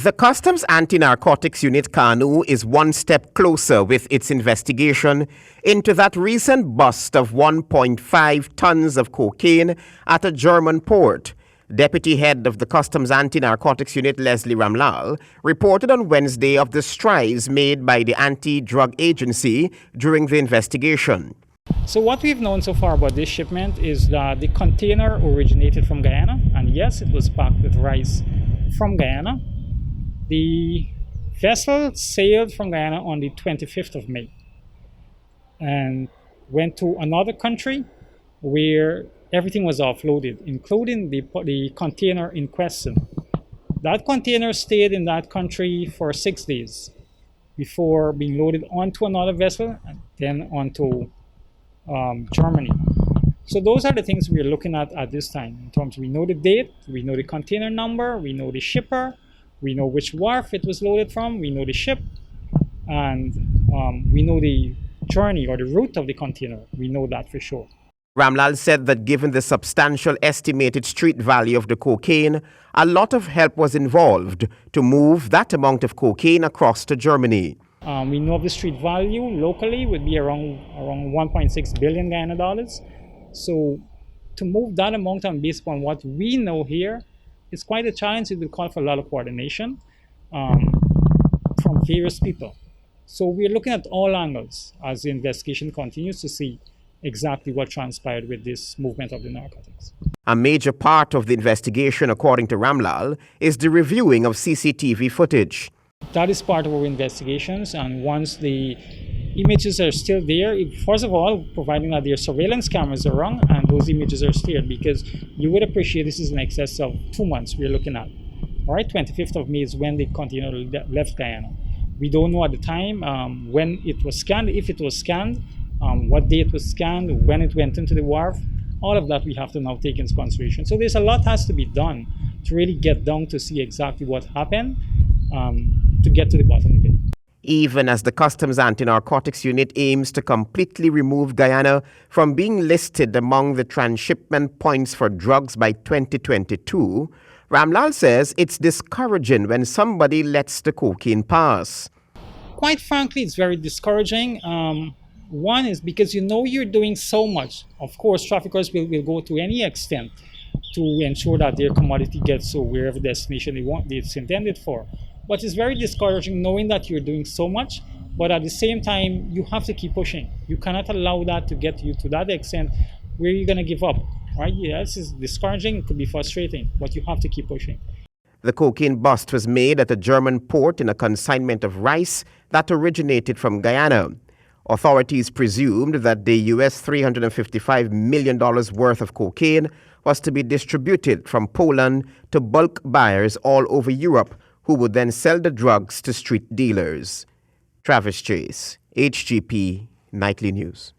The Customs Anti-Narcotics Unit CANU is one step closer with its investigation into that recent bust of 1.5 tons of cocaine at a German port. Deputy Head of the Customs Anti-Narcotics Unit, Leslie Ramlal, reported on Wednesday of the strides made by the anti-drug agency during the investigation. So what we've known so far about this shipment is that the container originated from Guyana, and yes, it was packed with rice from Guyana. The vessel sailed from Guyana on the 25th of May and went to another country where everything was offloaded, including the container in question. That container stayed in that country for 6 days before being loaded onto another vessel and then onto Germany. So those are the things we're looking at this time. In terms, we know the date, we know the container number, we know the shipper, we know which wharf it was loaded from, we know the ship, and we know the journey or the route of the container. We know that for sure. Ramlal said that given the substantial estimated street value of the cocaine, a lot of help was involved to move that amount of cocaine across to Germany. We know the street value locally would be around 1.6 billion Guyana dollars. So to move that amount and based upon what we know here, it's quite a challenge. It will call for a lot of coordination from various people. So we're looking at all angles as the investigation continues to see exactly what transpired with this movement of the narcotics. A major part of the investigation, according to Ramlal, is the reviewing of CCTV footage. That is part of our investigations, and once the images are still there, first of all, providing that their surveillance cameras are wrong and those images are cleared, because you would appreciate this is in excess of 2 months we're looking at. All right, 25th of May is when the container left Guyana. We don't know at the time when it was scanned, if it was scanned, what day it was scanned, when it went into the wharf. All of that we have to now take into consideration. So there's a lot has to be done to really get down to see exactly what happened to get to the bottom of it. Even as the Customs Anti-Narcotics Unit aims to completely remove Guyana from being listed among the transshipment points for drugs by 2022, Ramlal says it's discouraging when somebody lets the cocaine pass. Quite frankly, it's very discouraging. One is because you know you're doing so much. Of course, traffickers will go to any extent to ensure that their commodity gets to wherever destination it's intended for. But it's very discouraging knowing that you're doing so much, but at the same time, you have to keep pushing. You cannot allow that to get you to that extent where you're going to give up, right? Yes, it's discouraging, it could be frustrating, but you have to keep pushing. The cocaine bust was made at a German port in a consignment of rice that originated from Guyana. Authorities presumed that the US $355 million worth of cocaine was to be distributed from Poland to bulk buyers all over Europe, who would then sell the drugs to street dealers. Travis Chase, HGP Nightly News.